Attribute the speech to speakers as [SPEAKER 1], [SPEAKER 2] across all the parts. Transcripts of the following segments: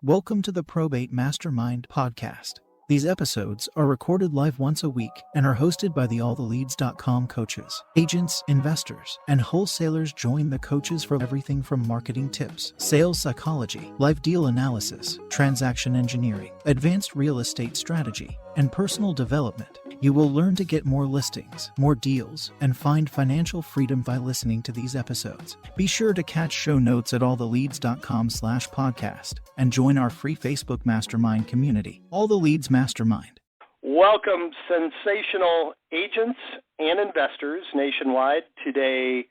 [SPEAKER 1] Welcome to the Probate Mastermind podcast. These episodes are recorded live once a week and are hosted by the alltheleads.com coaches. Agents, investors, and wholesalers join the coaches for everything from marketing tips, sales psychology, live deal analysis, transaction engineering, advanced real estate strategy, and personal development. You will learn to get more listings, more deals, and find financial freedom by listening to these episodes. Be sure to catch show notes at alltheleads.com/podcast and join our free Facebook mastermind community, All the Leads Mastermind.
[SPEAKER 2] Welcome, sensational agents and investors nationwide. Today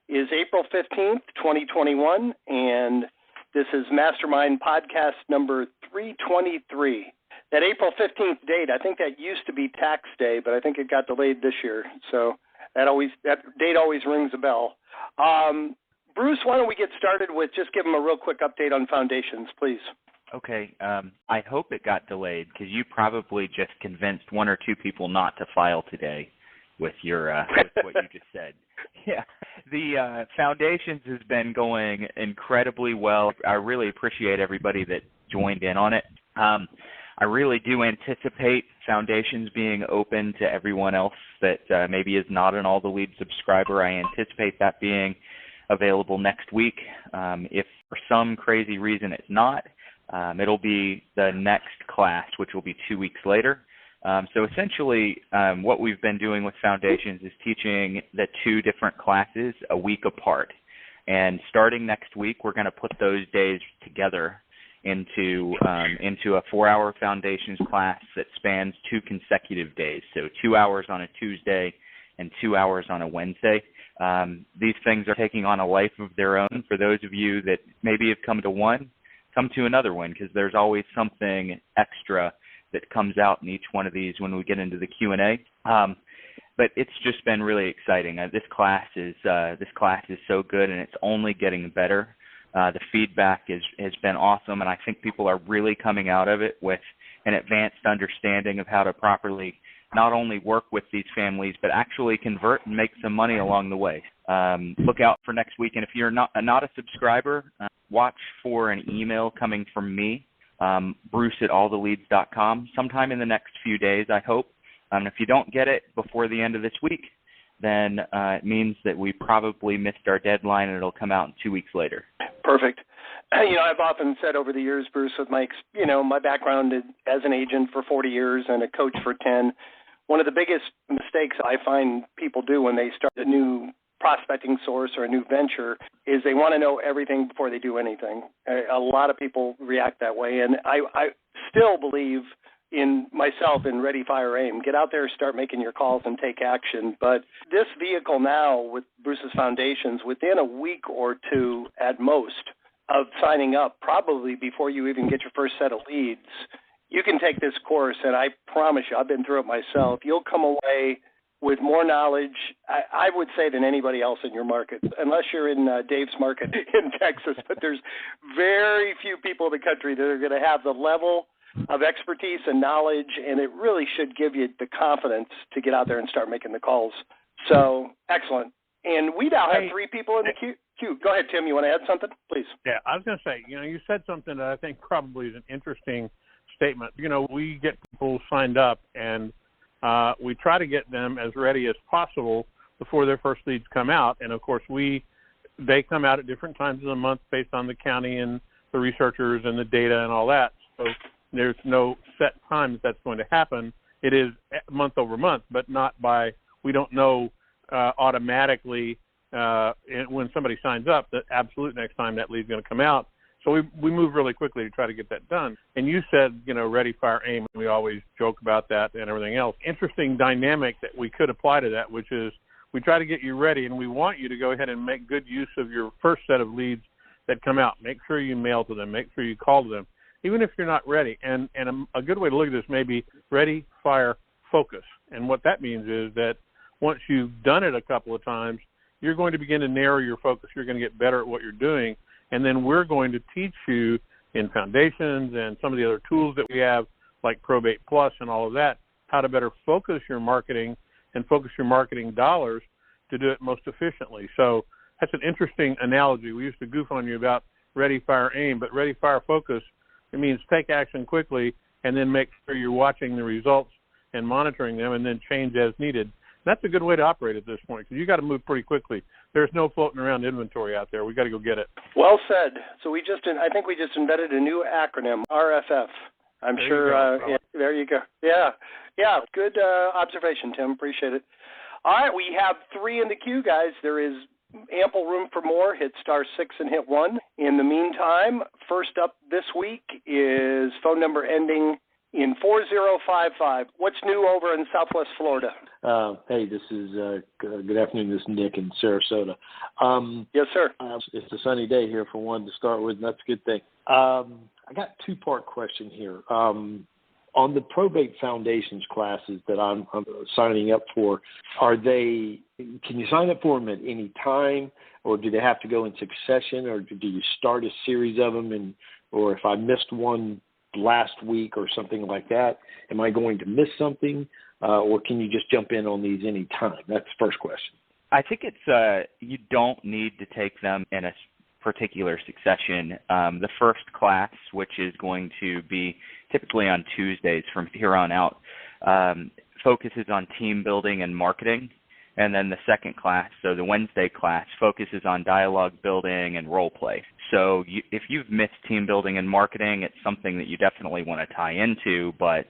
[SPEAKER 2] is April 15th, 2021, and this is Mastermind Podcast number 323. That April 15th date, I think that used to be tax day, but I think it got delayed this year. So that date always rings a bell. Bruce, why don't we get started with just give them a real quick update on foundations, please.
[SPEAKER 3] Okay. I hope it got delayed because you probably just convinced one or two people not to file today with your with what you just said. Yeah. The foundations has been going incredibly well. I really appreciate everybody that joined in on it. I really do anticipate foundations being open to everyone else that maybe is not an All the Leads subscriber. I anticipate that being available next week. If for some crazy reason it's not, it'll be the next class, which will be 2 weeks later. So essentially, what we've been doing with foundations is teaching the two different classes a week apart. And starting next week, we're going to put those days together into a 4-hour foundations class that spans 2 consecutive days. So 2 hours on a Tuesday and 2 hours on a Wednesday. These things are taking on a life of their own. For those of you that maybe have come to one, come to another one, because there's always something extra that comes out in each one of these when we get into the Q&A. But it's just been really exciting. This class is so good, and it's only getting better. The feedback has been awesome, and I think people are really coming out of it with an advanced understanding of how to properly not only work with these families, but actually convert and make some money along the way. Look out for next week, and if you're not a subscriber, watch for an email coming from me, Bruce at alltheleads.com, sometime in the next few days, I hope. If you don't get it before the end of this week, then it means that we probably missed our deadline, and it'll come out 2 weeks later.
[SPEAKER 2] Perfect. I've often said over the years, Bruce, with my background as an agent for 40 years and a coach for 10, one of the biggest mistakes I find people do when they start a new prospecting source or a new venture is they want to know everything before they do anything. A lot of people react that way, and I still believe in myself in Ready, Fire, Aim. Get out there, start making your calls, and take action. But this vehicle now with Bruce's Foundations, within a week or two at most of signing up, probably before you even get your first set of leads, you can take this course, and I promise you, I've been through it myself. You'll come away with more knowledge, I would say, than anybody else in your market, unless you're in Dave's market in Texas. But there's very few people in the country that are going to have the level of expertise and knowledge, and it really should give you the confidence to get out there and start making the calls. So, excellent. And we now have 3 people in the queue. Go ahead, Tim. You want to add something? Please.
[SPEAKER 4] Yeah, I was going to say, you said something that I think probably is an interesting statement. We get people signed up, and we try to get them as ready as possible before their first leads come out. And, of course, they come out at different times of the month based on the county and the researchers and the data and all that. So there's no set time that's going to happen. It is month over month, but not by – we don't know automatically when somebody signs up the absolute next time that lead's going to come out. So we move really quickly to try to get that done. And you said, Ready, Fire, Aim. We always joke about that and everything else. Interesting dynamic that we could apply to that, which is we try to get you ready, and we want you to go ahead and make good use of your first set of leads that come out. Make sure you mail to them. Make sure you call to them, even if you're not ready. And a good way to look at this may be ready, fire, focus. And what that means is that once you've done it a couple of times, you're going to begin to narrow your focus. You're going to get better at what you're doing. And then we're going to teach you in Foundations and some of the other tools that we have, like Probate Plus and all of that, how to better focus your marketing and focus your marketing dollars to do it most efficiently. So that's an interesting analogy. We used to goof on you about Ready, Fire, Aim, but Ready, Fire, Focus It means take action quickly and then make sure you're watching the results and monitoring them and then change as needed. That's a good way to operate at this point because you got to move pretty quickly. There's no floating around inventory out there. We got to go get it.
[SPEAKER 2] Well said. So I think we just invented a new acronym, RFF. I'm sure. There you go. Yeah. Good observation, Tim. Appreciate it. All right, we have 3 in the queue, guys. There is ample room for more. Hit *6 and hit 1. In the meantime, first up this week is phone number ending in 4055. What's new over in Southwest Florida?
[SPEAKER 5] Hey, this is good afternoon. This is Nick in Sarasota.
[SPEAKER 2] Yes, sir.
[SPEAKER 5] It's a sunny day here for one to start with, and that's a good thing. I got a 2-part question here. On the probate foundations classes that I'm signing up for, can you sign up for them at any time, or do they have to go in succession, or do you start a series of them, or if I missed one last week or something like that, am I going to miss something, or can you just jump in on these any time? That's the first question.
[SPEAKER 3] I think it's you don't need to take them in a particular succession. The first class, which is going to be typically on Tuesdays from here on out, focuses on team building and marketing. And then the second class, so the Wednesday class, focuses on dialogue building and role play. So if you've missed team building and marketing, it's something that you definitely want to tie into, but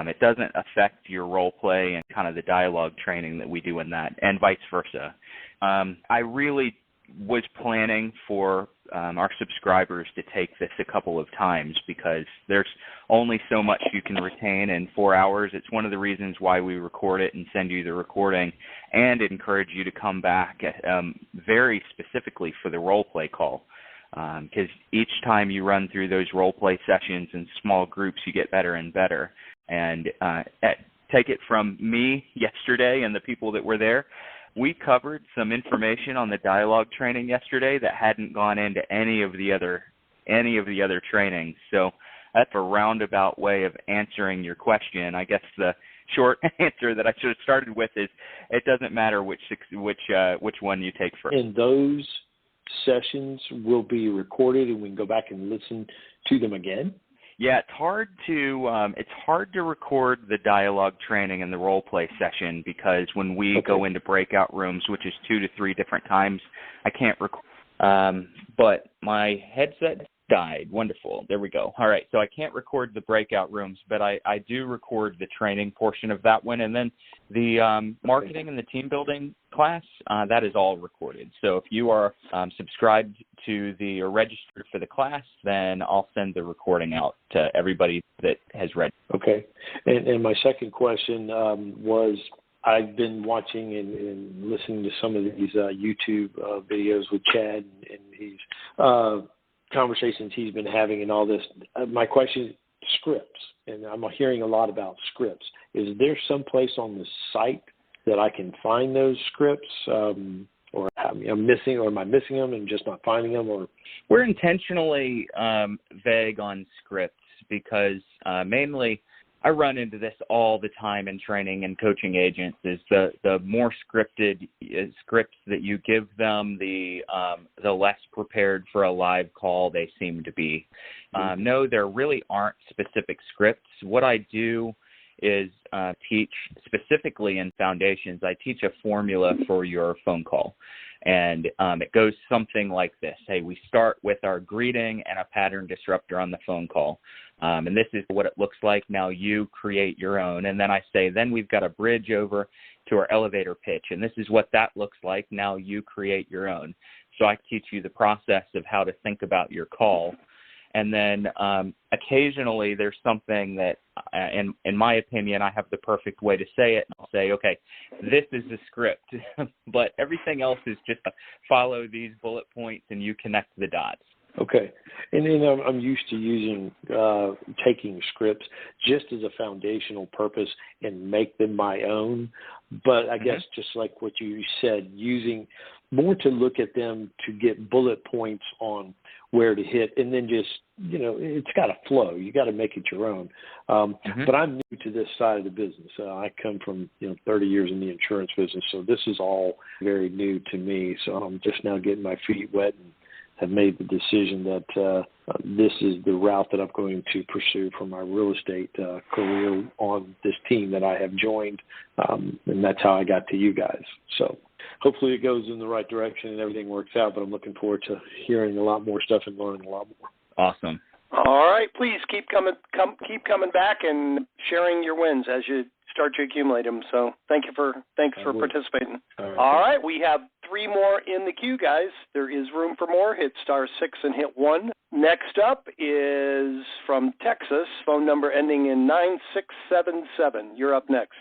[SPEAKER 3] it doesn't affect your role play and kind of the dialogue training that we do in that, and vice versa. I really was planning for our subscribers to take this a couple of times because there's only so much you can retain in 4 hours. It's one of the reasons why we record it and send you the recording and encourage you to come back very specifically for the role play call. Because each time you run through those role play sessions in small groups, you get better and better. And take it from me yesterday and the people that were there, we covered some information on the dialogue training yesterday that hadn't gone into any of the other trainings. So that's a roundabout way of answering your question. I guess the short answer that I should have started with is it doesn't matter which one you take first.
[SPEAKER 5] And those sessions will be recorded, and we can go back and listen to them again.
[SPEAKER 3] Yeah, it's hard to record the dialogue training and the role play session because when we go into breakout rooms, which is 2 to 3 different times, I can't record. But my headset died. Wonderful. There we go. All right. So I can't record the breakout rooms, but I do record the training portion of that one. And then the marketing and the team building class, that is all recorded. So if you are subscribed to or registered for the class, then I'll send the recording out to everybody that has read.
[SPEAKER 5] Okay. And my second question was, I've been watching and listening to some of these YouTube videos with Chad and his conversations he's been having and all this. My question is scripts, and I'm hearing a lot about scripts. Is there some place on the site that I can find those scripts, or am I missing them and just not finding them? Or
[SPEAKER 3] we're intentionally vague on scripts because mainly I run into this all the time in training and coaching agents is the more scripted scripts that you give them, the less prepared for a live call they seem to be. No, there really aren't specific scripts. What I do is teach specifically in foundations. I teach a formula for your phone call. And it goes something like this. Hey, we start with our greeting and a pattern disruptor on the phone call. And this is what it looks like. Now you create your own. And then I say, then we've got a bridge over to our elevator pitch. And this is what that looks like. Now you create your own. So I teach you the process of how to think about your call. And then occasionally there's something that, in my opinion, I have the perfect way to say it. And I'll say, okay, this is the script, but everything else is just follow these bullet points and you connect the dots.
[SPEAKER 5] Okay. And then I'm used to using, taking scripts just as a foundational purpose and make them my own. But I guess just like what you said, using more to look at them to get bullet points on where to hit, and then just, it's got to flow. You got to make it your own. But I'm new to this side of the business. I come from, 30 years in the insurance business, so this is all very new to me. So I'm just now getting my feet wet and have made the decision that this is the route that I'm going to pursue for my real estate career on this team that I have joined, and that's how I got to you guys. So hopefully it goes in the right direction and everything works out, but I'm looking forward to hearing a lot more stuff and learning a lot more.
[SPEAKER 3] Awesome.
[SPEAKER 2] All right, please keep coming back and sharing your wins as you start to accumulate them. So thanks for participating. All right, we have 3 more in the queue, guys. There is room for more. Hit *6 and hit 1. Next up is from Texas, phone number ending in 9677. You're up next.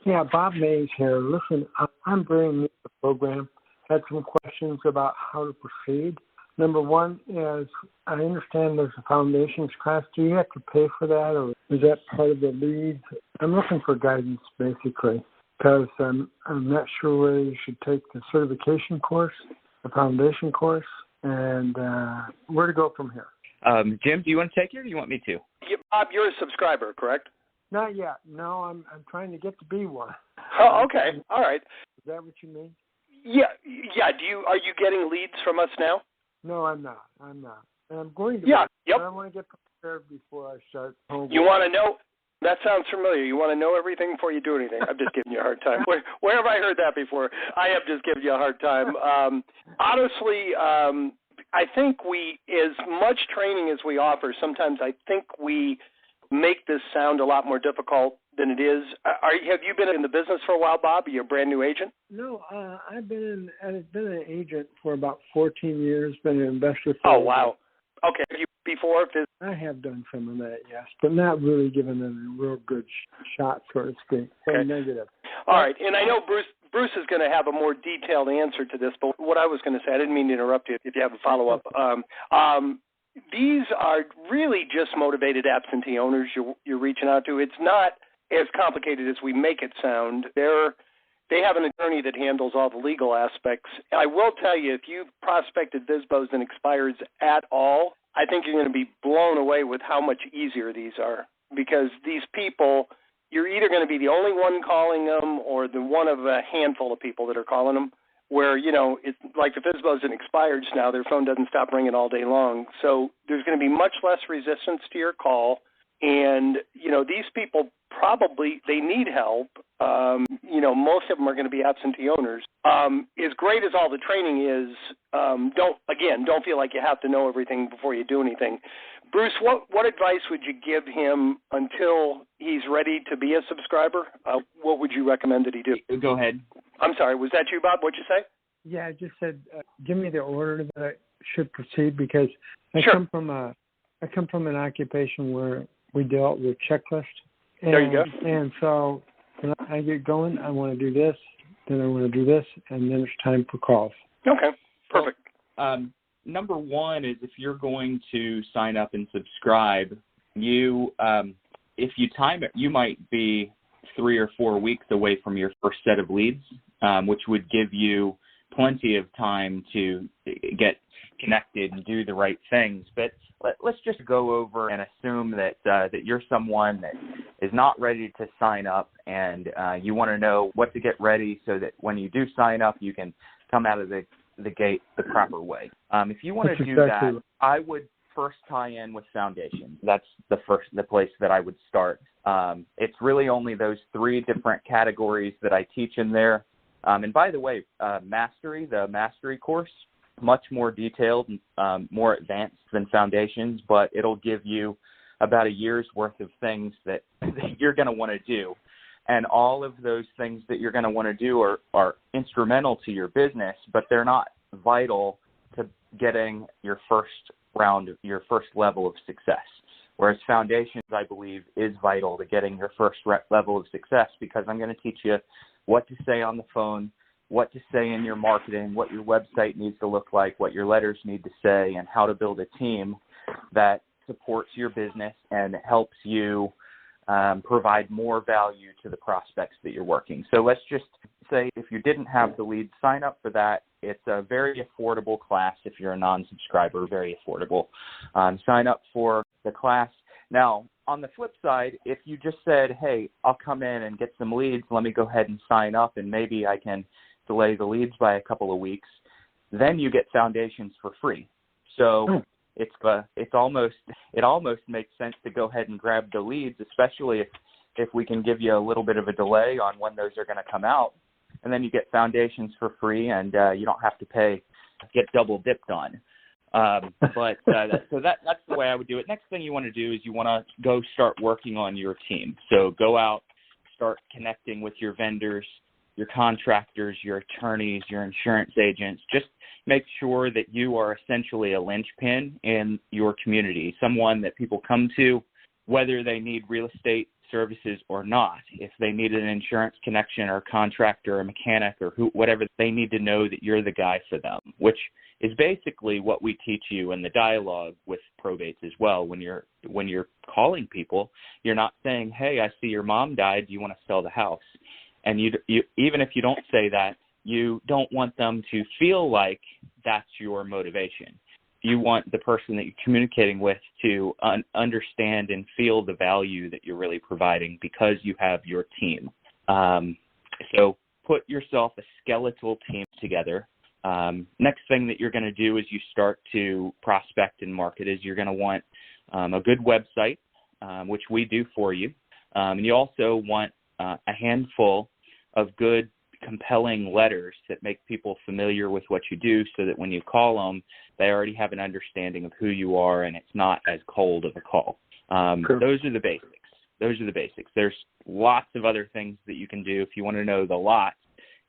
[SPEAKER 6] Yeah, Bob Mays here. Listen, I'm very new to the program. Had some questions about how to proceed. Number one is, I understand there's a foundations class. Do you have to pay for that, or is that part of the leads? I'm looking for guidance, basically, because I'm not sure whether you should take the certification course, the foundation course, and where to go from here.
[SPEAKER 3] Jim, do you want to take it, or do you want me to?
[SPEAKER 2] Yeah, Bob, you're a subscriber, correct?
[SPEAKER 6] Not yet. No, I'm trying to get to be one.
[SPEAKER 2] Oh, okay. All right.
[SPEAKER 6] Is that what you mean?
[SPEAKER 2] Yeah. Are you getting leads from us now?
[SPEAKER 6] No, I'm not. And I'm going to.
[SPEAKER 2] Yeah. Yep.
[SPEAKER 6] But I want to get prepared before I start homework.
[SPEAKER 2] You want to know? That sounds familiar. You want to know everything before you do anything. I'm just giving you a hard time. Where have I heard that before? I have just given you a hard time. Honestly, I think as much training as we offer, sometimes I think we make this sound a lot more difficult than it is. Have you been in the business for a while, Bob? Are you a brand new agent?
[SPEAKER 6] No, I've been an agent for about 14 years. Been an investor for.
[SPEAKER 2] Oh, wow. Okay. Have you before?
[SPEAKER 6] I have done some of that, yes, but not really given it a real good shot, so to speak. So
[SPEAKER 2] okay.
[SPEAKER 6] Negative.
[SPEAKER 2] All right, and I know Bruce is going to have a more detailed answer to this, but what I was going to say, I didn't mean to interrupt you if you have a follow-up. These are really just motivated absentee owners you're reaching out to. It's not as complicated as we make it sound. They have an attorney that handles all the legal aspects. I will tell you, if you've prospected VSBOs and expireds at all, I think you're going to be blown away with how much easier these are, because these people, you're either going to be the only one calling them or the one of a handful of people that are calling them, where, it's like the FSBOs and expireds now, their phone doesn't stop ringing all day long. So there's going to be much less resistance to your call. And, these people probably, they need help. Most of them are going to be absentee owners. As great as all the training is, don't feel like you have to know everything before you do anything. Bruce, what advice would you give him until he's ready to be a subscriber? What would you recommend that he do?
[SPEAKER 3] Go ahead.
[SPEAKER 2] I'm sorry, was that you, Bob? What'd you say?
[SPEAKER 6] Yeah, I just said, give me the order that I should proceed, because I come from an occupation where we dealt with checklists.
[SPEAKER 2] There you go.
[SPEAKER 6] And so when I get going, I want to do this, then I want to do this, and then it's time for calls.
[SPEAKER 2] Okay, perfect.
[SPEAKER 3] Number one is, if you're going to sign up and subscribe, if you time it, you might be 3 or 4 weeks away from your first set of leads, which would give you plenty of time to get connected and do the right things. But let's just go over and assume that you're someone that is not ready to sign up, and you want to know what to get ready so that when you do sign up, you can come out of the gate the proper way. If you want to do that, I would first tie in with foundation. That's the place that I would start. It's really only those 3 different categories that I teach in there. And by the way, the Mastery course, much more detailed, more advanced than foundations, but it'll give you about a year's worth of things that you're going to want to do. And all of those things that you're going to want to do are instrumental to your business, but they're not vital to getting your first level of success. Whereas foundations, I believe, is vital to getting your first level of success, because I'm going to teach you what to say on the phone, what to say in your marketing, what your website needs to look like, what your letters need to say, and how to build a team that supports your business and helps you provide more value to the prospects that you're working. So let's just say, if you didn't have the lead, sign up for that. It's a very affordable class. If you're a non-subscriber, very affordable. Sign up for the class. Now, on the flip side, if you just said, hey, I'll come in and get some leads, let me go ahead and sign up, and maybe I can delay the leads by a couple of weeks, then you get foundations for free. So it almost makes sense to go ahead and grab the leads, especially if we can give you a little bit of a delay on when those are going to come out, and then you get foundations for free, and you don't have to get double dipped on. So that's the way I would do it. Next thing you want to do is you want to go start working on your team. So go out, start connecting with your vendors, your contractors, your attorneys, your insurance agents. Just make sure that you are essentially a linchpin in your community, someone that people come to, whether they need real estate services or not. If they need an insurance connection or a contractor or a mechanic or whatever, they need to know that you're the guy for them, which is basically what we teach you in the dialogue with probates as well. When you're calling people, you're not saying, "Hey, I see your mom died. Do you want to sell the house?" And you even if you don't say that, you don't want them to feel like that's your motivation. You want the person that you're communicating with to understand and feel the value that you're really providing because you have your team. So put yourself a skeletal team together. Next thing that you're going to do as you start to prospect and market is you're going to want a good website, which we do for you. And you also want a handful of good, compelling letters that make people familiar with what you do so that when you call them, they already have an understanding of who you are and it's not as cold of a call. Those are the basics. There's lots of other things that you can do. If you want to know the lots,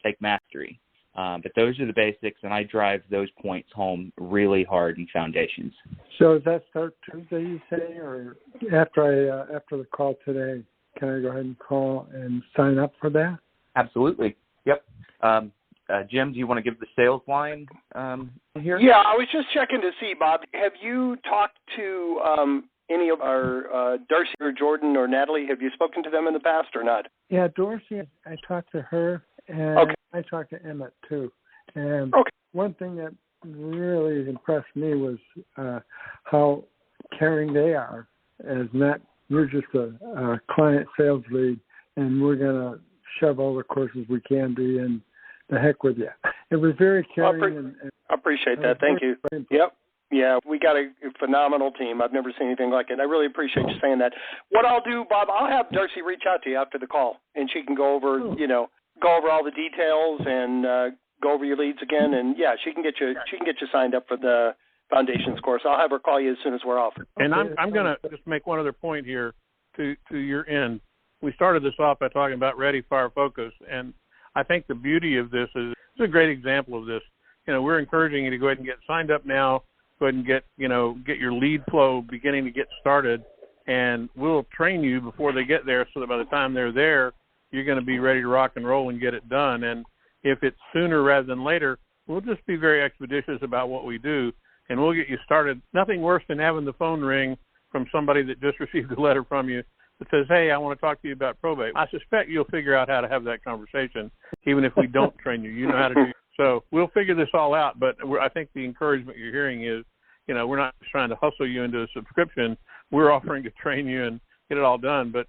[SPEAKER 3] take Mastery. But those are the basics, and I drive those points home really hard in foundations.
[SPEAKER 6] So does that start Tuesday, you say, or after the call today? Can I go ahead and call and sign up for that?
[SPEAKER 3] Absolutely. Yep. Jim, do you want to give the sales line here?
[SPEAKER 2] Yeah, I was just checking to see, Bob. Have you talked to any of our Darcy or Jordan or Natalie? Have you spoken to them in the past or not?
[SPEAKER 6] Yeah, Dorsey, I talked to her, and
[SPEAKER 2] okay.
[SPEAKER 6] I talked to Emmett, too. And
[SPEAKER 2] okay.
[SPEAKER 6] One thing that really impressed me was how caring they are. As not, you're just a client sales lead, and we're going to shove all the courses we can to you, and the heck with you. It was very caring.
[SPEAKER 2] I appreciate that. Thank you. Yep. Yeah, we got a phenomenal team. I've never seen anything like it. I really appreciate you saying that. What I'll do, Bob, I'll have Darcy reach out to you after the call, and she can go over, go over all the details and go over your leads again. And yeah, she can get you signed up for the Foundations course. I'll have her call you as soon as we're off.
[SPEAKER 4] And I'm going to just make one other point here to your end. We started this off by talking about Ready, Fire, Focus, and I think the beauty of this is it's a great example of this. We're encouraging you to go ahead and get signed up now. Go ahead and get your lead flow beginning to get started, and we'll train you before they get there so that by the time they're there, you're going to be ready to rock and roll and get it done. And if it's sooner rather than later, we'll just be very expeditious about what we do, and we'll get you started. Nothing worse than having the phone ring from somebody that just received a letter from you that says, "Hey, I want to talk to you about probate." I suspect you'll figure out how to have that conversation, even if we don't train you. You know how to do it. So we'll figure this all out, but I think the encouragement you're hearing is, we're not just trying to hustle you into a subscription. We're offering to train you and get it all done. But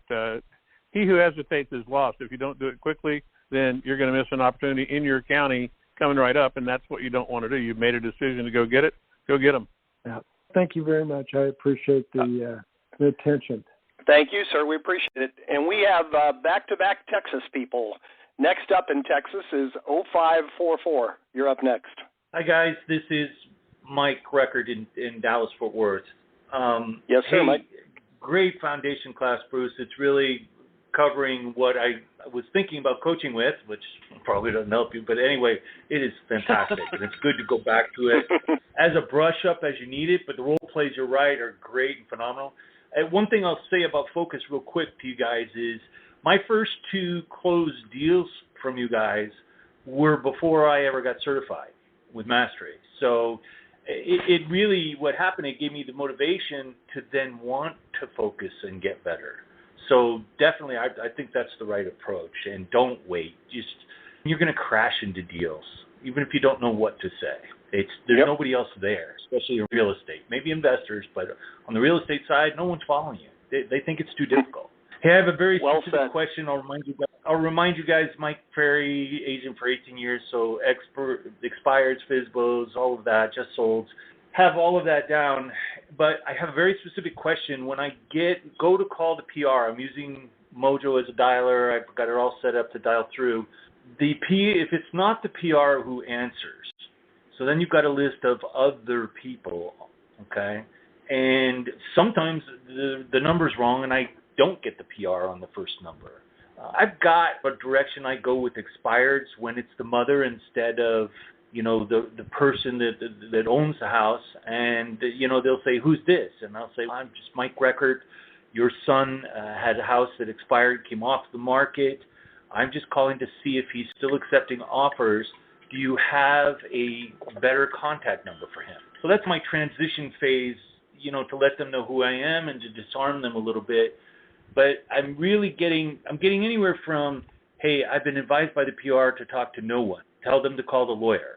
[SPEAKER 4] he who hesitates is lost. If you don't do it quickly, then you're going to miss an opportunity in your county coming right up, and that's what you don't want to do. You've made a decision to go get it. Go get them.
[SPEAKER 6] Yeah. Thank you very much. I appreciate the attention.
[SPEAKER 2] Thank you, sir. We appreciate it. And we have back-to-back Texas people. Next up in Texas is 0544. You're up next.
[SPEAKER 7] Hi, guys. This is Mike Record in Dallas-Fort Worth.
[SPEAKER 2] Yes, sir, Mike.
[SPEAKER 7] Great foundation class, Bruce. It's really covering what I was thinking about coaching with, which probably doesn't help you. But anyway, it is fantastic, and it's good to go back to it as a brush-up as you need it. But the role plays, you're right, are great and phenomenal. And one thing I'll say about Focus real quick to you guys is my first 2 closed deals from you guys were before I ever got certified with Mastery. So it really, what happened, it gave me the motivation to then want to focus and get better. So definitely, I think that's the right approach. And don't wait. You're going to crash into deals, even if you don't know what to say. There's nobody else there, especially in real estate. Maybe investors, but on the real estate side, no one's following you. They think it's too difficult. Hey, I have a very specific question. I'll remind you guys, Mike Ferry, agent for 18 years, so expireds, FSBOs, all of that, just sold. have all of that down, but I have a very specific question. When I go to call the PR, I'm using Mojo as a dialer. I've got it all set up to dial through. If it's not the PR who answers, so then you've got a list of other people, okay? And sometimes the number's wrong and I don't get the PR on the first number. I've got a direction I go with expireds when it's the mother instead of, the person that owns the house, and, they'll say, who's this? And I'll say, I'm just Mike Record. Your son had a house that expired, came off the market. I'm just calling to see if he's still accepting offers. Do you have a better contact number for him? So that's my transition phase, to let them know who I am and to disarm them a little bit. But I'm getting anywhere from, hey, I've been advised by the PR to talk to no one. Tell them to call the lawyer.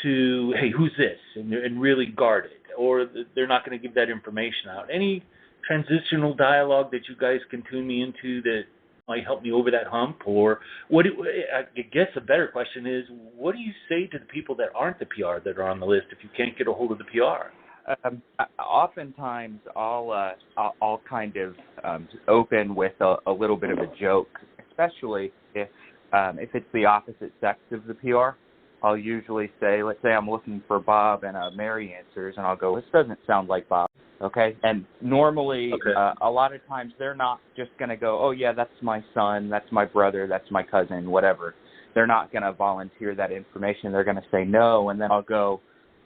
[SPEAKER 7] To, hey, who's this? And really guard it. Or they're not going to give that information out. Any transitional dialogue that you guys can tune me into that might help me over that hump? Or I guess a better question is, what do you say to the people that aren't the PR that are on the list if you can't get a hold of the PR?
[SPEAKER 3] Oftentimes, I'll kind of open with a little bit of a joke, especially if it's the opposite sex of the PR. I'll usually say, let's say I'm looking for Bob, and Mary answers, and I'll go, this doesn't sound like Bob, okay? And normally, a lot of times, they're not just going to go, oh, yeah, that's my son, that's my brother, that's my cousin, whatever. They're not going to volunteer that information. They're going to say no, and then I'll go,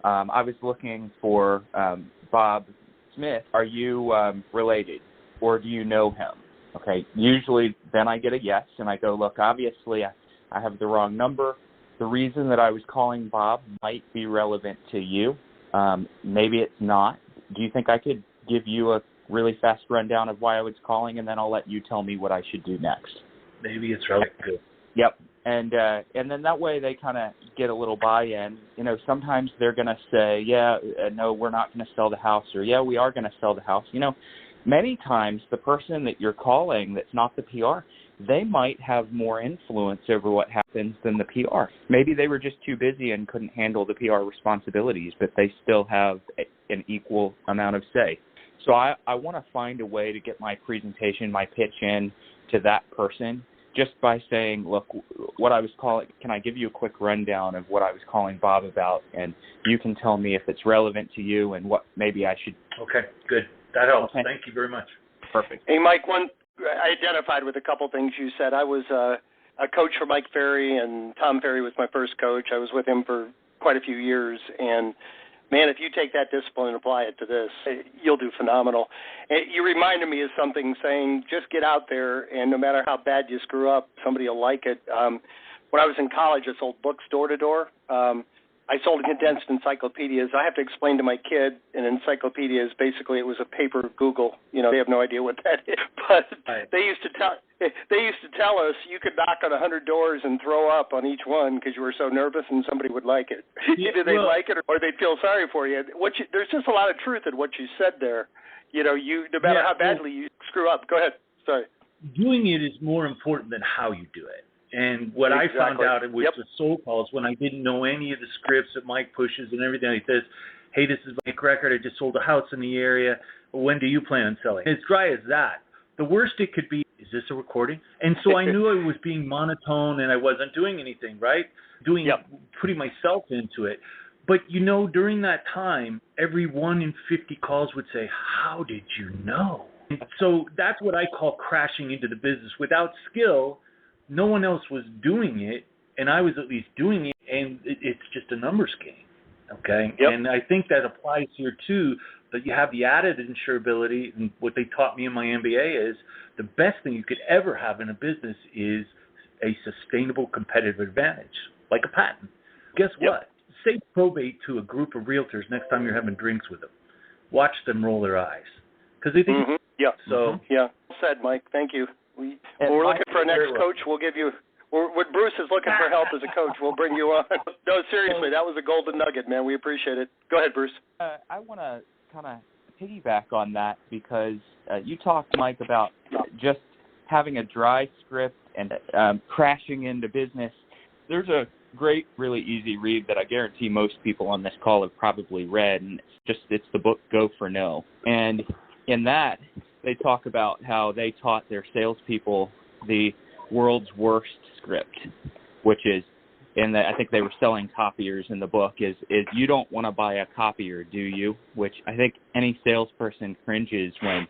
[SPEAKER 3] I was looking for Bob Smith. Are you related, or do you know him? Okay, usually then I get a yes, and I go, look, obviously I have the wrong number. The reason that I was calling Bob might be relevant to you. Maybe it's not. Do you think I could give you a really fast rundown of why I was calling, and then I'll let you tell me what I should do next?
[SPEAKER 7] Maybe it's relevant. Good.
[SPEAKER 3] Yep. And then that way they kind of get a little buy-in. Sometimes they're going to say, yeah, no, we're not going to sell the house, or yeah, we are going to sell the house. Many times the person that you're calling that's not the PR, they might have more influence over what happens than the PR. Maybe they were just too busy and couldn't handle the PR responsibilities, but they still have an equal amount of say. So I want to find a way to get my presentation, my pitch in to that person just by saying, look, what I was calling, can I give you a quick rundown of what I was calling Bob about, and you can tell me if it's relevant to you and what maybe I should.
[SPEAKER 7] Okay, good. That helps. Okay. Thank you very much.
[SPEAKER 3] Perfect.
[SPEAKER 2] Hey, Mike, I identified with a couple things you said. I was a coach for Mike Ferry, and Tom Ferry was my first coach. I was with him for quite a few years, and man, if you take that discipline and apply it to this, you'll do phenomenal. You reminded me of something saying, just get out there, and no matter how bad you screw up, somebody will like it. When I was in college, I sold books door to door. I sold condensed encyclopedias. I have to explain to my kid an encyclopedia is basically it was a paper Google. They have no idea what that is. But they used to tell us you could knock on 100 doors and throw up on each one because you were so nervous and somebody would like it. Either they'd like it or they'd feel sorry for you. There's just a lot of truth in what you said there. No matter how badly you screw up. Go ahead. Sorry.
[SPEAKER 7] Doing it is more important than how you do it. And what I found out with the soul calls, when I didn't know any of the scripts that Mike pushes and everything like this, hey, this is Mike Record. I just sold a house in the area. When do you plan on selling? As dry as that. The worst it could be, is this a recording? And so I knew I was being monotone and I wasn't doing anything, right? Putting myself into it. But, during that time, every 1 in 50 calls would say, how did you know? So that's what I call crashing into the business. Without skill, no one else was doing it, and I was at least doing it, and it's just a numbers game, okay? Yep. And I think that applies here, too, that you have the added insurability, and what they taught me in my MBA is the best thing you could ever have in a business is a sustainable competitive advantage, like a patent. Guess what? Say probate to a group of realtors next time you're having drinks with them. Watch them roll their eyes, because they think. So
[SPEAKER 2] well said, Mike. Thank you. When we're looking for a next coach, we'll give you. When Bruce is looking for help as a coach, we'll bring you on. No, seriously, that was a golden nugget, man. We appreciate it. Go ahead, Bruce.
[SPEAKER 3] I want to kind of piggyback on that because you talked, Mike, about just having a dry script and crashing into business. There's a great, really easy read that I guarantee most people on this call have probably read, and it's the book Go for No. And in that, they talk about how they taught their salespeople the world's worst script, which is, and I think they were selling copiers in the book, is you don't want to buy a copier, do you? Which I think any salesperson cringes when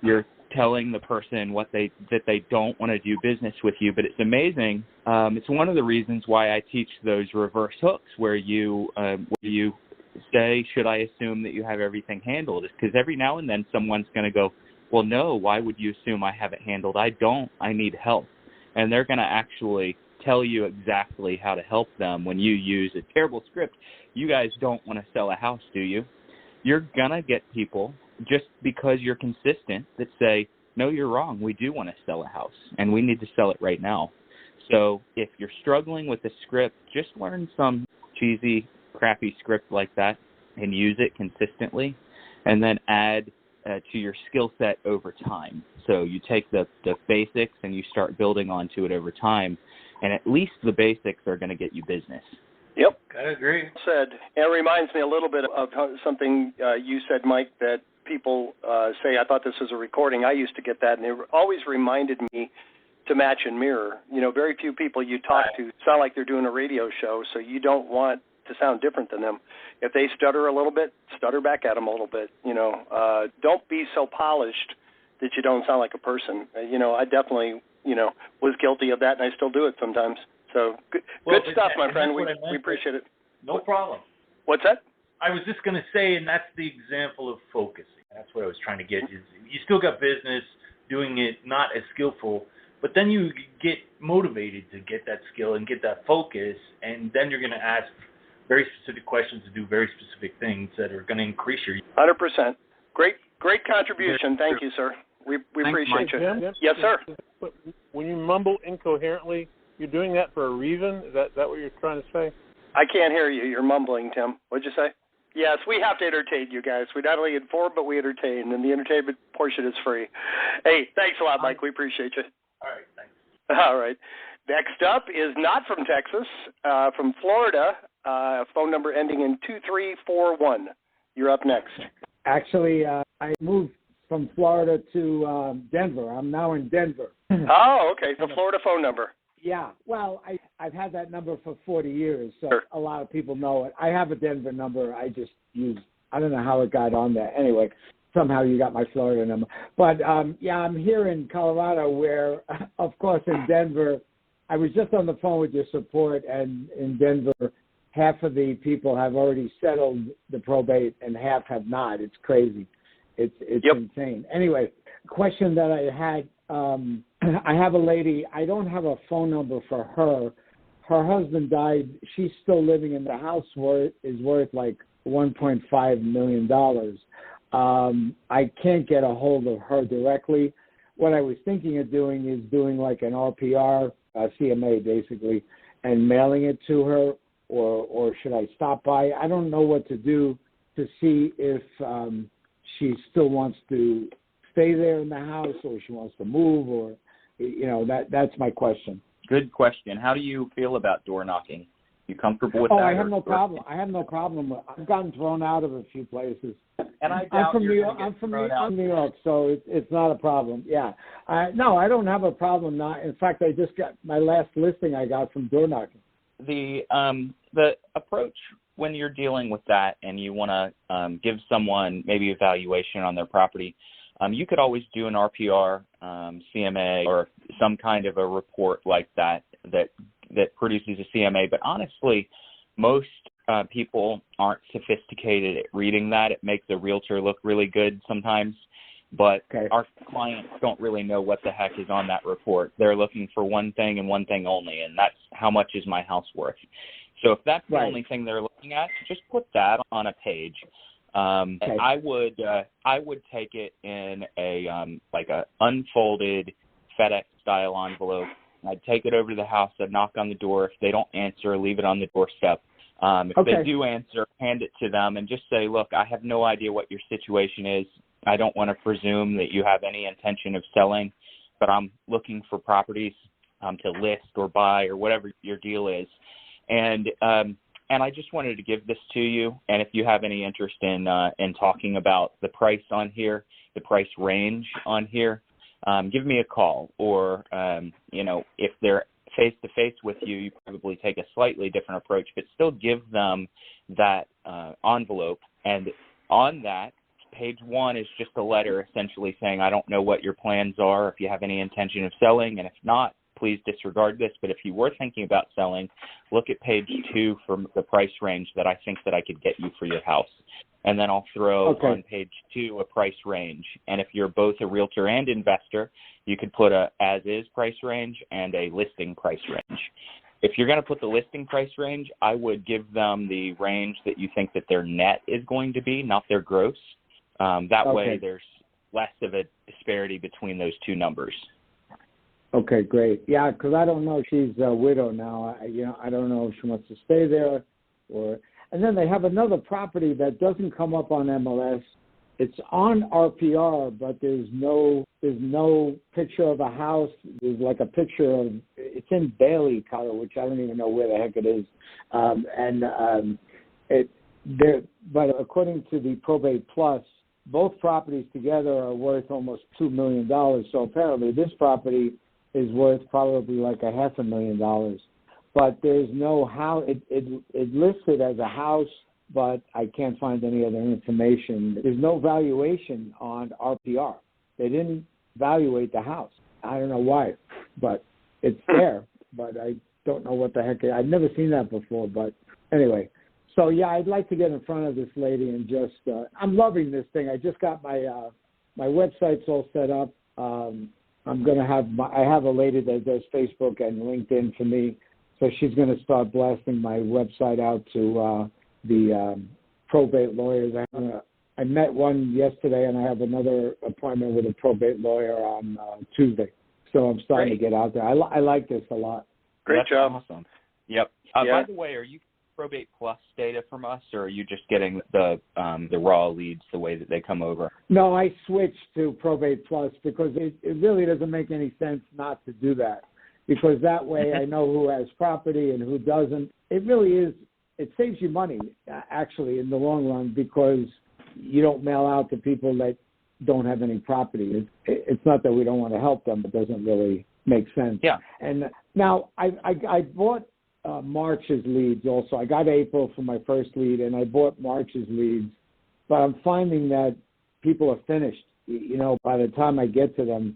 [SPEAKER 3] you're telling the person that they don't want to do business with you. But it's amazing. It's one of the reasons why I teach those reverse hooks where you say, should I assume that you have everything handled? It's because every now and then someone's going to go, well, no, why would you assume I have it handled? I don't. I need help. And they're going to actually tell you exactly how to help them when you use a terrible script. You guys don't want to sell a house, do you? You're going to get people, just because you're consistent, that say, no, you're wrong. We do want to sell a house, and we need to sell it right now. So if you're struggling with a script, just learn some cheesy, crappy script like that and use it consistently, and then add to your skill set over time. So you take the basics and you start building onto it over time, and at least the basics are going to get you business.
[SPEAKER 2] Yep.
[SPEAKER 7] I agree.
[SPEAKER 2] Said. It reminds me a little bit of something you said, Mike, that people say, I thought this was a recording. I used to get that, and it always reminded me to match and mirror. You know, very few people you talk to sound like they're doing a radio show, so you don't want to sound different than them. If they stutter a little bit, stutter back at them a little bit. You know, don't be so polished that you don't sound like a person. You know, I definitely, was guilty of that, and I still do it sometimes. So good stuff, my friend. We appreciate it.
[SPEAKER 7] No problem.
[SPEAKER 2] What's that?
[SPEAKER 7] I was just going to say, and that's the example of focusing. That's what I was trying to get. You still got business doing it not as skillful, but then you get motivated to get that skill and get that focus, and then you're going to ask very specific questions to do very specific things that are going to increase your...
[SPEAKER 2] 100%. Great contribution. Thank you, sir. We appreciate you.
[SPEAKER 4] Jim?
[SPEAKER 2] Yes, sir.
[SPEAKER 4] When you mumble incoherently, you're doing that for a reason? Is that what you're trying to say?
[SPEAKER 2] I can't hear you. You're mumbling, Tim. What'd you say? Yes, we have to entertain you guys. We not only inform, but we entertain, and the entertainment portion is free. Hey, thanks a lot, Mike. We appreciate you.
[SPEAKER 7] All right, thanks.
[SPEAKER 2] All right. Next up is not from Texas, from Florida, phone number ending in 2341. You're up next.
[SPEAKER 8] Actually, I moved from Florida to Denver. I'm now in Denver.
[SPEAKER 2] Oh, okay. The Florida phone number.
[SPEAKER 8] Yeah. Well, I've had that number for 40 years, so
[SPEAKER 2] Sure.
[SPEAKER 8] A lot of people know it. I have a Denver number. I just use, I don't know how it got on there. Anyway, somehow you got my Florida number. But, yeah, I'm here in Colorado where, of course, in Denver, I was just on the phone with your support, and in Denver, half of the people have already settled the probate and half have not. It's crazy. It's
[SPEAKER 2] Yep.
[SPEAKER 8] insane. Anyway, question that I had, I have a lady, I don't have a phone number for her. Her husband died. She's still living in the house is worth like $1.5 million. I can't get a hold of her directly. What I was thinking of doing is doing like an RPR, CMA basically, and mailing it to her, or should I stop by? I don't know what to do to see if she still wants to stay there in the house, or she wants to move, or that's my question.
[SPEAKER 3] Good question. How do you feel about door knocking? You comfortable with that?
[SPEAKER 8] I have no problem. I have no problem. I've gotten thrown out of a few places.
[SPEAKER 3] And
[SPEAKER 8] I'm from New York. I'm from New York, so it's not a problem. Yeah. No, I don't have a problem. Not. In fact, I just got my last listing I got from door knocking.
[SPEAKER 3] The approach when you're dealing with that and you want to give someone maybe a valuation on their property, you could always do an RPR, CMA, or some kind of a report like that produces a CMA. But honestly, most people aren't sophisticated at reading that. It makes a realtor look really good sometimes. But Our clients don't really know what the heck is on that report. They're looking for one thing and one thing only, and that's how much is my house worth. So if that's the only thing they're looking at, just put that on a page. I would take it in a like a unfolded FedEx style envelope. I'd take it over to the house. I'd knock on the door. If they don't answer, leave it on the doorstep. If they do answer, hand it to them and just say, look, I have no idea what your situation is. I don't want to presume that you have any intention of selling, but I'm looking for properties to list or buy or whatever your deal is. And I just wanted to give this to you. And if you have any interest in talking about the price on here, the price range on here, give me a call. Or, if they're face-to-face with you, you probably take a slightly different approach, but still give them that envelope. And on that, page 1 is just a letter essentially saying, I don't know what your plans are, if you have any intention of selling, and if not, please disregard this. But if you were thinking about selling, look at page 2 for the price range that I think that I could get you for your house. And then I'll throw on page 2 a price range. And if you're both a realtor and investor, you could put a as-is price range and a listing price range. If you're going to put the listing price range, I would give them the range that you think that their net is going to be, not their gross. That way there's less of a disparity between those two numbers.
[SPEAKER 8] Okay, great. Yeah, because I don't know. She's a widow now. I don't know if she wants to stay there or. And then they have another property that doesn't come up on MLS. It's on RPR, but there's no picture of a house. There's like a picture of, it's in Bailey, Colorado, which I don't even know where the heck it is. But according to the Probate Plus, both properties together are worth almost $2 million. So apparently this property is worth probably like $500,000. But there's no house. It listed as a house, but I can't find any other information. There's no valuation on RPR. They didn't valuate the house. I don't know why, but it's there. But I don't know what the heck. I've never seen that before. But anyway, so yeah, I'd like to get in front of this lady and just. I'm loving this thing. I just got my website's all set up. I'm gonna have I have a lady that does Facebook and LinkedIn for me. So she's going to start blasting my website out to the probate lawyers. I met one yesterday, and I have another appointment with a probate lawyer on Tuesday. So I'm starting to get out there. I like this a lot.
[SPEAKER 2] Great job.
[SPEAKER 3] Awesome. Yep. By the way, are you Probate Plus data from us, or are you just getting the raw leads the way that they come over?
[SPEAKER 8] No, I switched to Probate Plus because it really doesn't make any sense not to do that. Because that way I know who has property and who doesn't. It really is, it saves you money, actually, in the long run, because you don't mail out to people that don't have any property. It's not that we don't want to help them. It doesn't really make sense.
[SPEAKER 3] Yeah.
[SPEAKER 8] And now I bought March's leads also. I got April for my first lead, and I bought March's leads. But I'm finding that people are finished. By the time I get to them,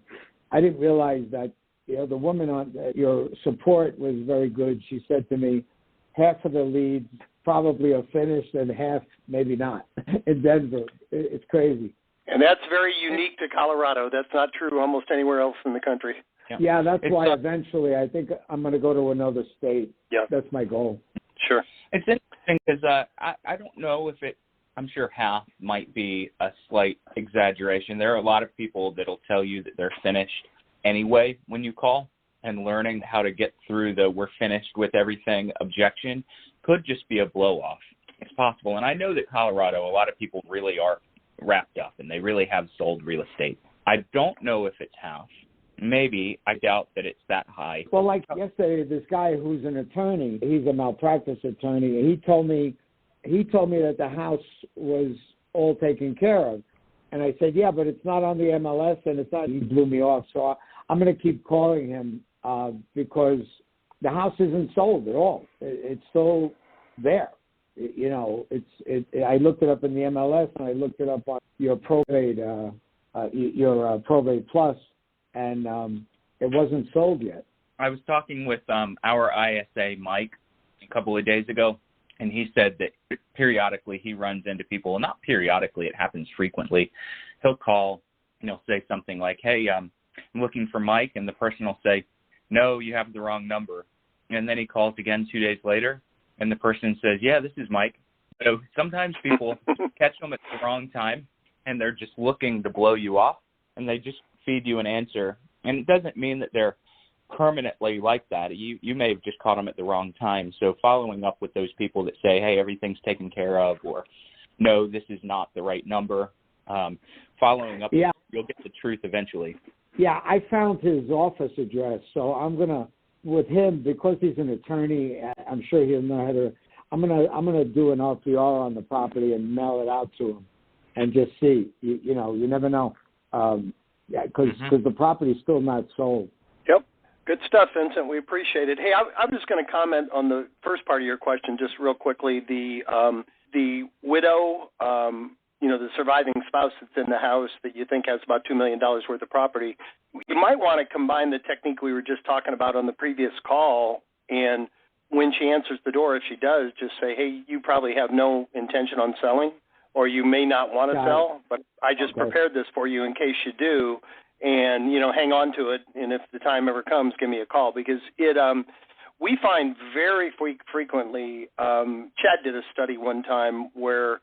[SPEAKER 8] I didn't realize that the woman on your support was very good. She said to me, half of the leads probably are finished and half maybe not in Denver. It's crazy.
[SPEAKER 2] And that's very unique to Colorado. That's not true almost anywhere else in the country.
[SPEAKER 8] Yeah, that's why eventually I think I'm going to go to another state.
[SPEAKER 2] Yeah.
[SPEAKER 8] That's my goal.
[SPEAKER 2] Sure.
[SPEAKER 3] It's interesting because I don't know if I'm sure half might be a slight exaggeration. There are a lot of people that'll tell you that they're finished anyway when you call, and learning how to get through the we're finished with everything objection could just be a blow-off. It's possible. And I know that Colorado, a lot of people really are wrapped up, and they really have sold real estate. I don't know if it's half. Maybe. I doubt that it's that high.
[SPEAKER 8] Well, like yesterday, this guy who's an attorney, he's a malpractice attorney, and he told me that the house was all taken care of. And I said, yeah, but it's not on the MLS, and it's not. He blew me off. So I'm going to keep calling him because the house isn't sold at all. It's still there. I looked it up in the MLS, and I looked it up on your probate, Probate Plus, and it wasn't sold yet.
[SPEAKER 3] I was talking with our ISA, Mike, a couple of days ago, and he said that periodically he runs into people. Well, not periodically, it happens frequently. He'll call and he'll say something like, hey, I'm looking for Mike, and the person will say, no, you have the wrong number. And then he calls again 2 days later, and the person says, yeah, this is Mike. So sometimes people catch them at the wrong time, and they're just looking to blow you off, and they just feed you an answer. And it doesn't mean that they're permanently like that. You may have just caught them at the wrong time. So following up with those people that say, hey, everything's taken care of, or no, this is not the right number, following up, you'll get the truth eventually.
[SPEAKER 8] Yeah, I found his office address, so I'm going to, with him, because he's an attorney, I'm sure he'll know how to. I'm gonna do an RPR on the property and mail it out to him, and just see. You know, you never know. Because the property's still not sold.
[SPEAKER 2] Yep. Good stuff, Vincent. We appreciate it. Hey, I'm just going to comment on the first part of your question just real quickly. The widow, the surviving spouse that's in the house that you think has about $2 million worth of property, you might want to combine the technique we were just talking about on the previous call, and when she answers the door, if she does, just say, hey, you probably have no intention on selling, or you may not want to sell, but I just prepared this for you in case you do, and, hang on to it, and if the time ever comes, give me a call, because we find very frequently, Chad did a study one time where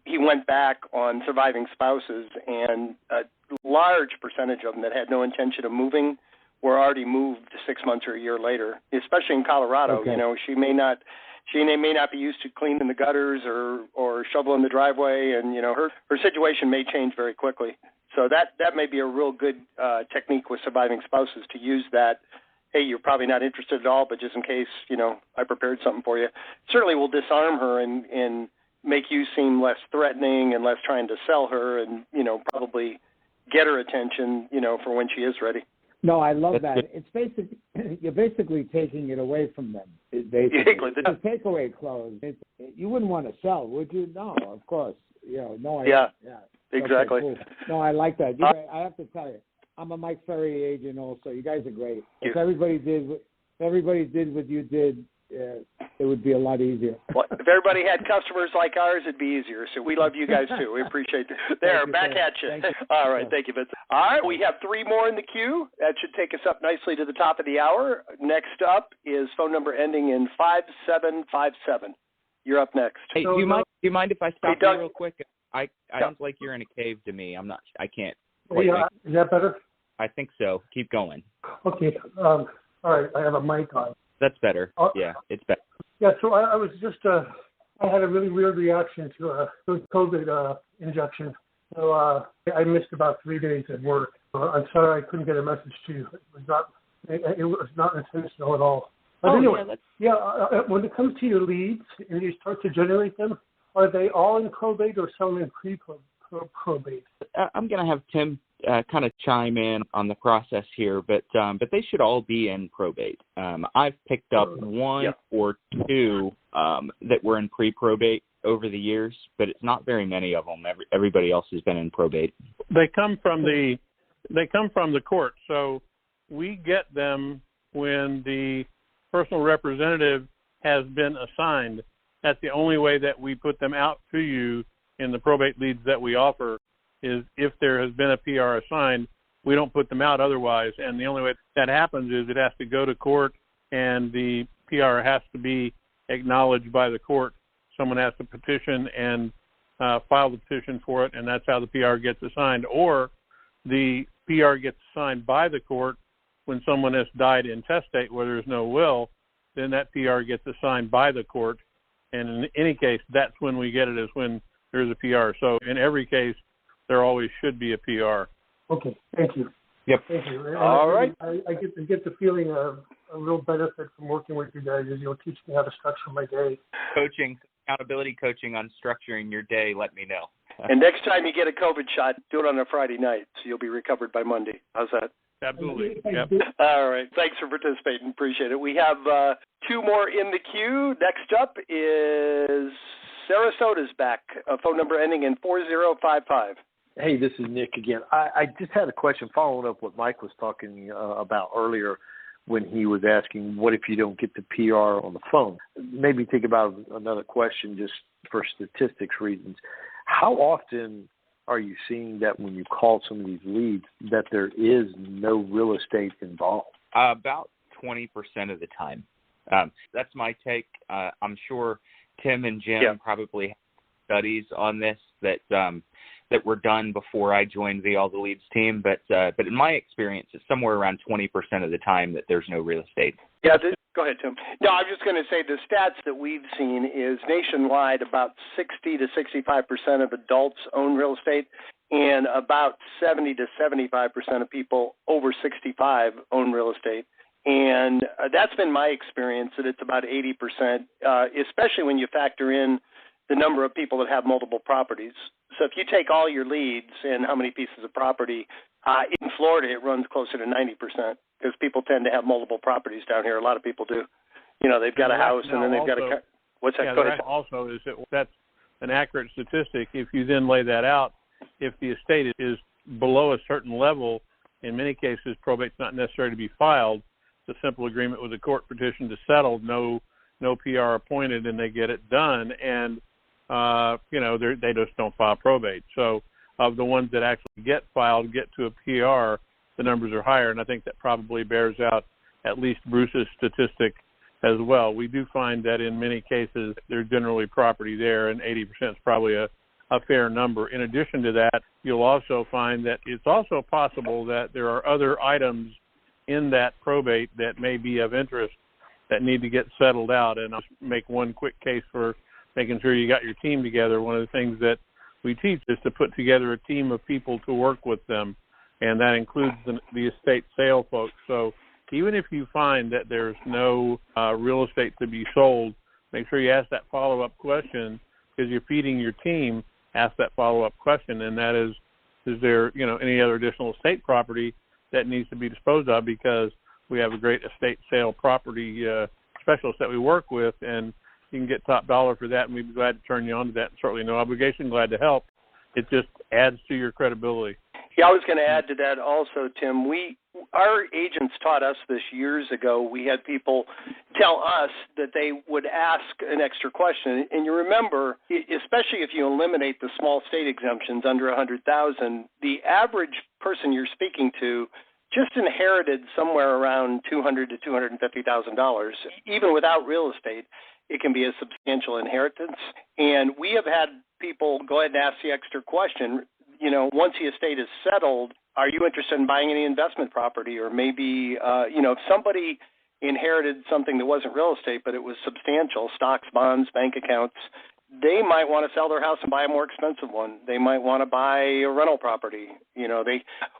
[SPEAKER 2] he went back on surviving spouses, and a large percentage of them that had no intention of moving were already moved 6 months or a year later, especially in Colorado.
[SPEAKER 8] Okay.
[SPEAKER 2] She may not be used to cleaning the gutters or shoveling the driveway, and her situation may change very quickly. So that may be a real good technique with surviving spouses, to use that. Hey, you're probably not interested at all, but just in case, I prepared something for you. Certainly will disarm her and make you seem less threatening and less trying to sell her, and probably get her attention, for when she is ready.
[SPEAKER 8] No, I love that. It's basically, you're basically taking it away from them.
[SPEAKER 2] Exactly.
[SPEAKER 8] The takeaway clothes. You wouldn't want to sell, would you? No, of course. No.
[SPEAKER 2] Yeah. Exactly.
[SPEAKER 8] Okay, cool. No, I like that. I have to tell you, I'm a Mike Ferry agent also. You guys are great. If everybody did what you did, it would be a lot easier.
[SPEAKER 2] Well, if everybody had customers like ours, it'd be easier. So we love you guys too. We appreciate it. There, back at you. All right, thank you, Vincent. All right, we have 3 more in the queue. That should take us up nicely to the top of the hour. Next up is phone number ending in 5757. You're up next.
[SPEAKER 3] Hey, do you mind if I stop you real quick? I sounds like you're in a cave to me. I can't.
[SPEAKER 6] Is that better?
[SPEAKER 3] I think so. Keep going.
[SPEAKER 6] Okay. All right. I have a mic on.
[SPEAKER 3] That's better. Yeah, it's better.
[SPEAKER 6] Yeah. So I was just I had a really weird reaction to the COVID injection. So I missed about 3 days at work. I'm sorry I couldn't get a message to you. It was not intentional at all. But anyway, when it comes to your leads and you start to generate them, are they all in probate or some in pre-probate?
[SPEAKER 3] I'm going to have Tim kind of chime in on the process here, but they should all be in probate. I've picked up 1 or 2 that were in pre-probate over the years, but it's not very many of them. Everybody else has been in probate.
[SPEAKER 4] They come from the court, so we get them when the personal representative has been assigned. That's the only way that we put them out to you in the probate leads that we offer, is if there has been a PR assigned. We don't put them out otherwise, and the only way that happens is it has to go to court, and the PR has to be acknowledged by the court. Someone has to petition and file the petition for it, and that's how the PR gets assigned. Or the PR gets assigned by the court when someone has died intestate where there's no will, then that PR gets assigned by the court. And in any case, that's when we get it, is when there's a PR. So in every case, there always should be a PR.
[SPEAKER 6] Okay, thank you.
[SPEAKER 3] Yep.
[SPEAKER 6] Thank you. And
[SPEAKER 2] all right.
[SPEAKER 6] I get the feeling of a real benefit from working with you guys, is you'll teach me how to structure my day.
[SPEAKER 3] Accountability coaching on structuring your day, let me know.
[SPEAKER 2] And next time you get a COVID shot, do it on a Friday night, so you'll be recovered by Monday. How's that?
[SPEAKER 4] Absolutely. Yep.
[SPEAKER 2] All right. Thanks for participating. Appreciate it. We have 2 more in the queue. Next up is Sarasota's back. Phone number ending in 4055.
[SPEAKER 5] Hey, this is Nick again. I just had a question following up what Mike was talking about earlier when he was asking, what if you don't get the PR on the phone? Made me think about another question just for statistics reasons. How often are you seeing that when you call some of these leads that there is no real estate involved?
[SPEAKER 3] About 20% of the time. That's my take. I'm sure Tim and Jim probably have studies on this that were done before I joined the All the Leads team, but in my experience, it's somewhere around 20% of the time that there's no real estate.
[SPEAKER 2] Yeah, go ahead, Tim. No, I'm just going to say the stats that we've seen is nationwide about 60 to 65% of adults own real estate, and about 70 to 75% of people over 65 own real estate. And that's been my experience, that it's about 80%, especially when you factor in the number of people that have multiple properties. So if you take all your leads and how many pieces of property, in Florida it runs closer to 90% because people tend to have multiple properties down here. A lot of people do. You know, they've got a house and then they've got a – what's that?
[SPEAKER 4] Yeah,
[SPEAKER 2] Go ahead.
[SPEAKER 4] Also is that that's an accurate statistic. If you then lay that out, if the estate is below a certain level, in many cases probate's not necessary to be filed. It's a simple agreement with a court petition to settle, no PR appointed, and they get it done. And, they just don't file probate. So of the ones that actually get filed, get to a PR, the numbers are higher. And I think that probably bears out at least Bruce's statistic as well. We do find that in many cases there's generally property there, and 80% is probably a fair number. In addition to that, you'll also find that it's also possible that there are other items in that probate that may be of interest that need to get settled out. And I'll make one quick case for making sure you got your team together. One of the things that we teach is to put together a team of people to work with them, and that includes the estate sale folks. So even if you find that there's no real estate to be sold, make sure you ask that follow-up question, because you're feeding your team. Ask that follow-up question, and that is there any other additional estate property that needs to be disposed of, because we have a great estate sale property specialist that we work with, and you can get top dollar for that, and we'd be glad to turn you on to that. Certainly no obligation, glad to help. It just adds to your credibility.
[SPEAKER 2] Yeah, I was going to add to that also, Tim. Our agents taught us this years ago. We had people tell us that they would ask an extra question. And you remember, especially if you eliminate the small state exemptions under $100,000, the average person you're speaking to just inherited somewhere around $200,000 to $250,000. Even without real estate, it can be a substantial inheritance. And we have had people go ahead and ask the extra question. Once the estate is settled, are you interested in buying any investment property? Or maybe, if somebody inherited something that wasn't real estate, but it was substantial, stocks, bonds, bank accounts, they might want to sell their house and buy a more expensive one. They might want to buy a rental property.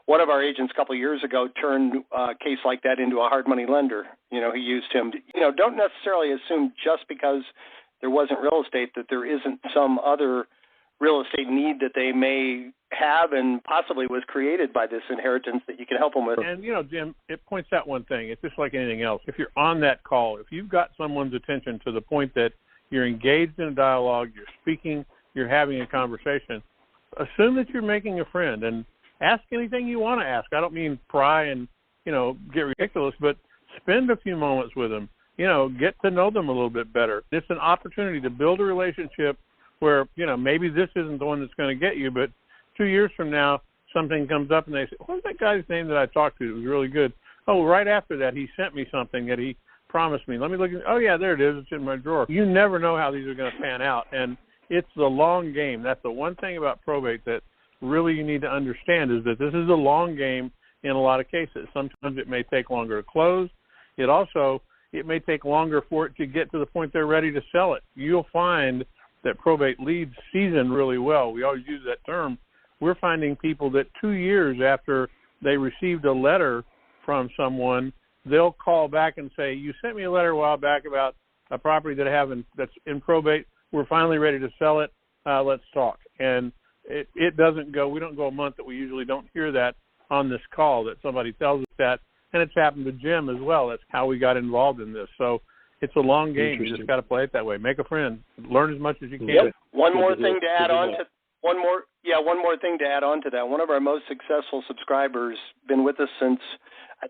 [SPEAKER 2] One of our agents a couple of years ago turned a case like that into a hard money lender. He used him. Don't necessarily assume just because there wasn't real estate that there isn't some other real estate need that they may have and possibly was created by this inheritance that you can help them with.
[SPEAKER 4] And, Jim, it points out one thing. It's just like anything else. If you're on that call, if you've got someone's attention to the point that you're engaged in a dialogue, you're speaking, you're having a conversation, assume that you're making a friend and ask anything you want to ask. I don't mean pry and, get ridiculous, but spend a few moments with them. Get to know them a little bit better. It's an opportunity to build a relationship where, maybe this isn't the one that's going to get you, but 2 years from now, something comes up and they say, what's that guy's name that I talked to? It was really good. Oh, right after that, he sent me something that he promised me. Let me look at, oh yeah, there it is. It's in my drawer. You never know how these are going to pan out. And it's the long game. That's the one thing about probate that really you need to understand, is that this is a long game in a lot of cases. Sometimes it may take longer to close. It may take longer for it to get to the point they're ready to sell it. You'll find that probate leads season really well. We always use that term. We're finding people that 2 years after they received a letter from someone, they'll call back and say, you sent me a letter a while back about a property that I have that's in probate. We're finally ready to sell it. Let's talk. And it doesn't go, we don't go a month that we usually don't hear that on this call, that somebody tells us that. And it's happened to Jim as well. That's how we got involved in this. So it's a long game. You just got to play it that way. Make a friend. Learn as much as you can.
[SPEAKER 2] Yep. One more thing to add on to that. One of our most successful subscribers, been with us since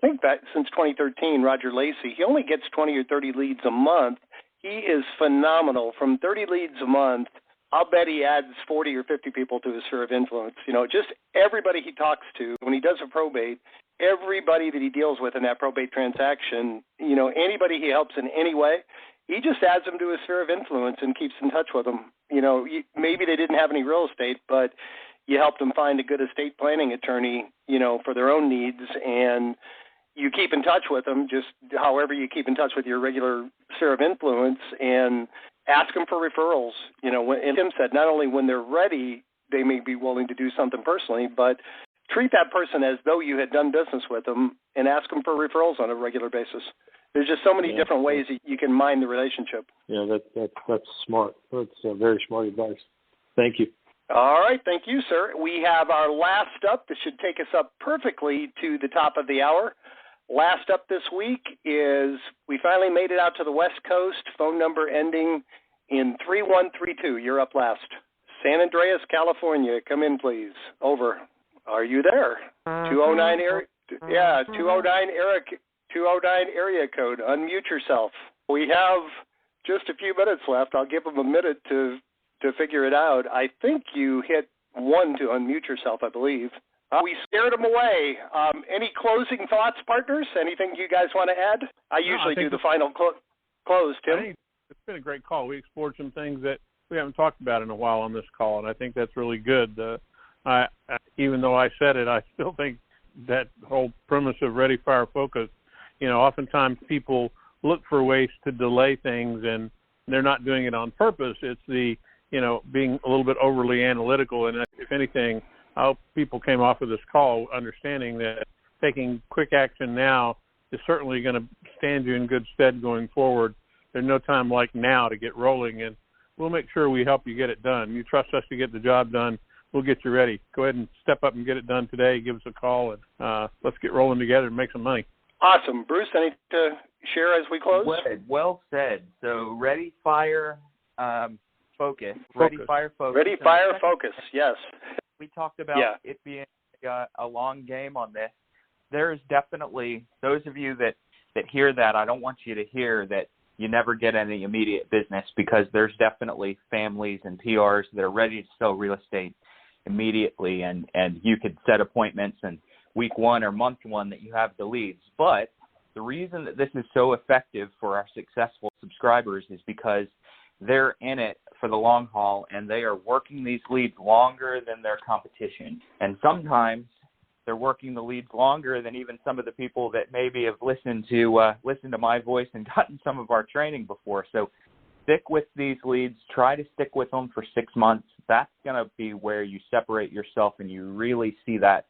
[SPEAKER 2] 2013, Roger Lacey. He only gets 20 or 30 leads a month. He is phenomenal. From 30 leads a month, I'll bet he adds 40 or 50 people to his sphere of influence. Just everybody he talks to when he does a probate, everybody that he deals with in that probate transaction, anybody he helps in any way, he just adds them to his sphere of influence and keeps in touch with them. Maybe they didn't have any real estate, but you helped them find a good estate planning attorney, for their own needs, and you keep in touch with them just however you keep in touch with your regular sphere of influence, and ask them for referrals. And Tim said not only when they're ready, they may be willing to do something personally, but treat that person as though you had done business with them and ask them for referrals on a regular basis. There's just so many different ways that you can mine the relationship.
[SPEAKER 5] Yeah, that's smart. That's very smart advice. Thank you.
[SPEAKER 2] All right. Thank you, sir. We have our last up. This should take us up perfectly to the top of the hour. Last up this week is we finally made it out to the West Coast. Phone number ending in 3132. You're up last. San Andreas, California. Come in, please. Over. Are you there? 209 area. Yeah, 209 area code. Unmute yourself. We have just a few minutes left. I'll give them a minute to figure it out. I think you hit 1 to unmute yourself, I believe. We scared them away. Any closing thoughts, partners? Anything you guys want to add? I usually do the final close, Tim.
[SPEAKER 4] It's been a great call. We explored some things that we haven't talked about in a while on this call, and I think that's really good. Even though I said it, I still think that whole premise of ready, fire, focus, oftentimes people look for ways to delay things, and they're not doing it on purpose. It's the being a little bit overly analytical. And if anything, I hope people came off of this call understanding that taking quick action now is certainly going to stand you in good stead going forward. There's no time like now to get rolling, and we'll make sure we help you get it done. You trust us to get the job done. We'll get you ready. Go ahead and step up and get it done today. Give us a call, and let's get rolling together and make some money.
[SPEAKER 2] Awesome. Bruce, anything to share as we close?
[SPEAKER 3] Well said. So ready, fire, focus. Ready, fire, focus.
[SPEAKER 2] Ready, fire, focus. Yes.
[SPEAKER 3] We talked about it being a long game on this. There is definitely, those of you that hear that, I don't want you to hear that you never get any immediate business, because there's definitely families and PRs that are ready to sell real estate immediately, and you could set appointments and week 1 or month 1 that you have the leads. But the reason that this is so effective for our successful subscribers is because they're in it for the long haul, and they are working these leads longer than their competition. And sometimes they're working the leads longer than even some of the people that maybe have listened to my voice and gotten some of our training before. So stick with these leads. Try to stick with them for 6 months. That's going to be where you separate yourself and you really see that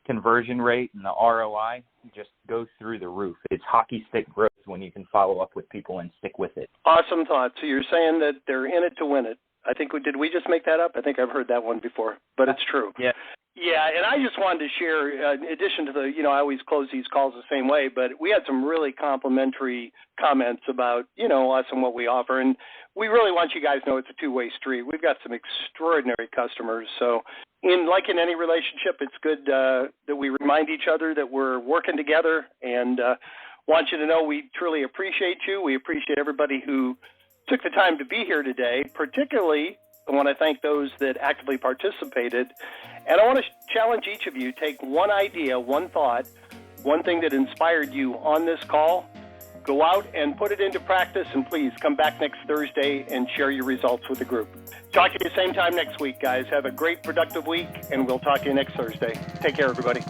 [SPEAKER 3] conversion rate and the ROI just go through the roof. It's hockey stick growth when you can follow up with people and stick with it.
[SPEAKER 2] Awesome thought. So you're saying that they're in it to win it. I think did we just make that up? I think I've heard that one before, but it's true.
[SPEAKER 3] Yeah.
[SPEAKER 2] Yeah, and I just wanted to share, in addition to the, I always close these calls the same way, but we had some really complimentary comments about, us and what we offer. And we really want you guys to know it's a two-way street. We've got some extraordinary customers. So like in any relationship, it's good that we remind each other that we're working together, and want you to know we truly appreciate you. We appreciate everybody who took the time to be here today. Particularly, I want to thank those that actively participated. And I want to challenge each of you, take one idea, one thought, one thing that inspired you on this call, go out and put it into practice, and please come back next Thursday and share your results with the group. Talk to you same time next week, guys. Have a great, productive week, and we'll talk to you next Thursday. Take care, everybody.